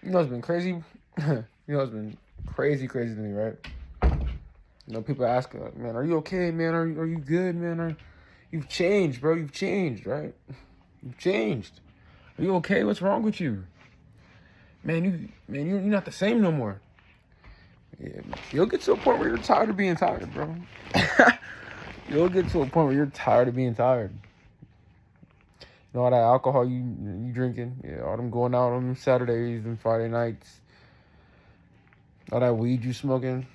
You know, it's been crazy. It's been crazy to me, right? People ask, man, are you okay, man? Are you good, man? You've changed, bro. You've changed, right? You've changed. Are you okay? What's wrong with you, man? You're not the same no more. Yeah, you'll get to a point where you're tired of being tired, bro. You'll get to a point where you're tired of being tired. All that alcohol you drinking, yeah, all them going out on Saturdays and Friday nights, all that weed you smoking,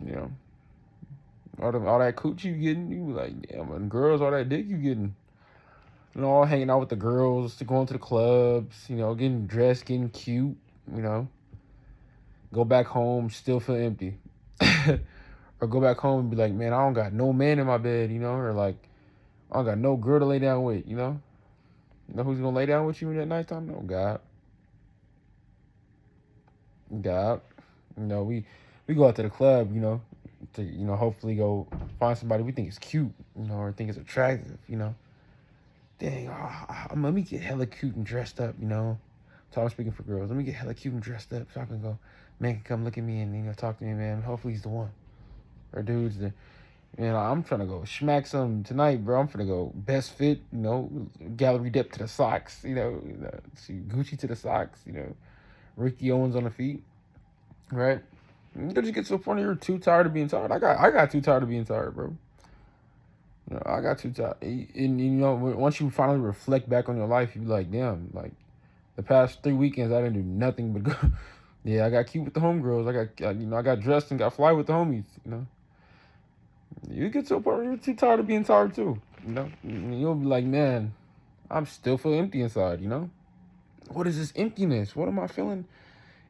you know, all that coochie you getting, you be like, damn, and girls, all that dick you getting, all hanging out with the girls, to going to the clubs, getting dressed, getting cute, go back home, still feel empty. Or go back home and be like, man, I don't got no man in my bed, or like, I don't got no girl to lay down with, You know who's gonna lay down with you in that nighttime? No, God. God. We go out to the club, to hopefully go find somebody we think is cute, or think is attractive, Dang, let me get hella cute and dressed up, So I'm speaking for girls. Let me get hella cute and dressed up so I can go, man can come look at me and talk to me, man. Hopefully he's the one. Or dudes that, I'm trying to go smack some tonight, bro. I'm finna go best fit, gallery dip to the socks, see Gucci to the socks, Ricky Owens on the feet, right? You just get to a point where you're too tired of being tired. I got too tired of being tired, bro. I got too tired. And once you finally reflect back on your life, you be like, damn, like the past 3 weekends I didn't do nothing but go. Yeah, I got cute with the homegirls. I got dressed and got fly with the homies. You get to a point where you're too tired of being tired too. You'll be like, man, I'm still feel empty inside. What is this emptiness? What am I feeling?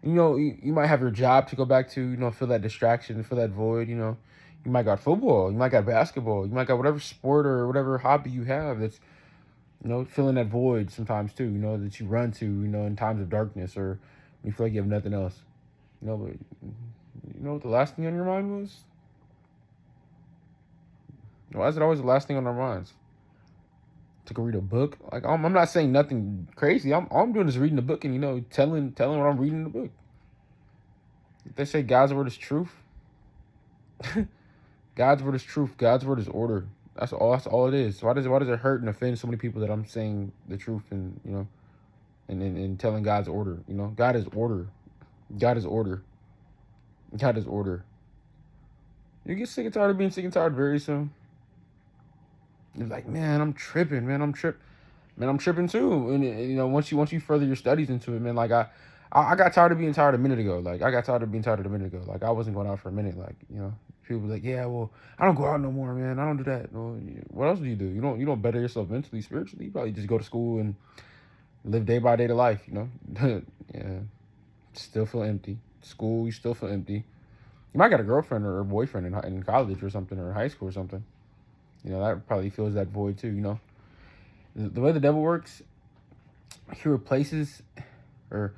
You might have your job to go back to, feel that distraction, feel that void, You might got football, you might got basketball, you might got whatever sport or whatever hobby you have that's, filling that void sometimes too, that you run to, in times of darkness or when you feel like you have nothing else. But you know what the last thing on your mind was? Why is it always the last thing on our minds? To go read a book? Like, I'm not saying nothing crazy. All I'm doing is reading the book and, telling what I'm reading in the book. If they say God's word is truth, God's word is truth. God's word is order. That's all it is. Why does it hurt and offend so many people that I'm saying the truth and and telling God's order? God is order. God is order. God is order. You get sick and tired of being sick and tired very soon. You're like, man, I'm tripping, man. Man, I'm tripping too. And once you further your studies into it, man, like I got tired of being tired a minute ago. Like I got tired of being tired a minute ago. Like I wasn't going out for a minute. Like people be like, yeah, well, I don't go out no more, man. I don't do that. Well, what else do? You don't better yourself mentally, spiritually. You probably just go to school and live day by day to life. Yeah, still feel empty. School, you still feel empty. You might got a girlfriend or a boyfriend in college or something or high school or something. That probably fills that void too. The way the devil works, he replaces, or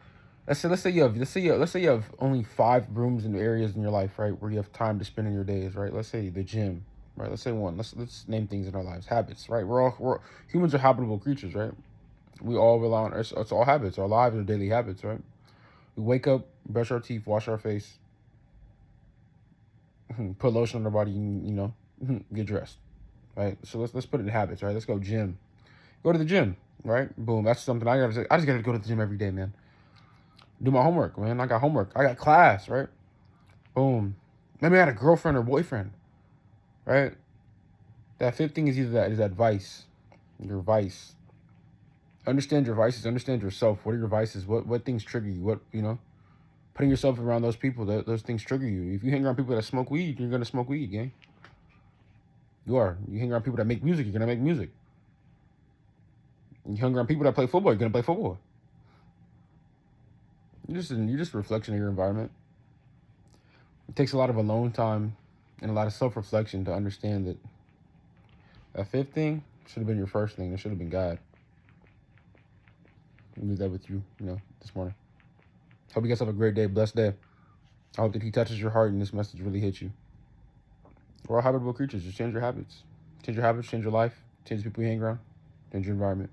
let's say you have only 5 rooms and areas in your life, right, where you have time to spend in your days, right? Let's say the gym, right? Let's say one. Let's name things in our lives. Habits, right? We're humans are habitable creatures, right? We all rely on it's all habits. Our lives are daily habits, right? We wake up, brush our teeth, wash our face, put lotion on our body, get dressed, right? So let's put it in habits, right? Let's go gym. Go to the gym, right? Boom. That's something I gotta say. I just gotta go to the gym every day, man. Do my homework, man. I got homework. I got class, right? Boom. Maybe I had a girlfriend or boyfriend, right? That 5th thing is either that vice, your vice. Understand your vices. Understand yourself. What are your vices? What things trigger you? Putting yourself around those people, those things trigger you. If you hang around people that smoke weed, you're gonna smoke weed, gang. You are. You hang around people that make music, you're gonna make music. You hang around people that play football, you're gonna play football. You're just a reflection of your environment. It takes a lot of alone time and a lot of self-reflection to understand that 5th thing should have been your first thing. It should have been God. I leave that with you, this morning. Hope you guys have a great day, blessed day. I hope that he touches your heart and this message really hits you. We're all habitable creatures. Just change your habits. Change your habits, change your life, change the people you hang around, change your environment.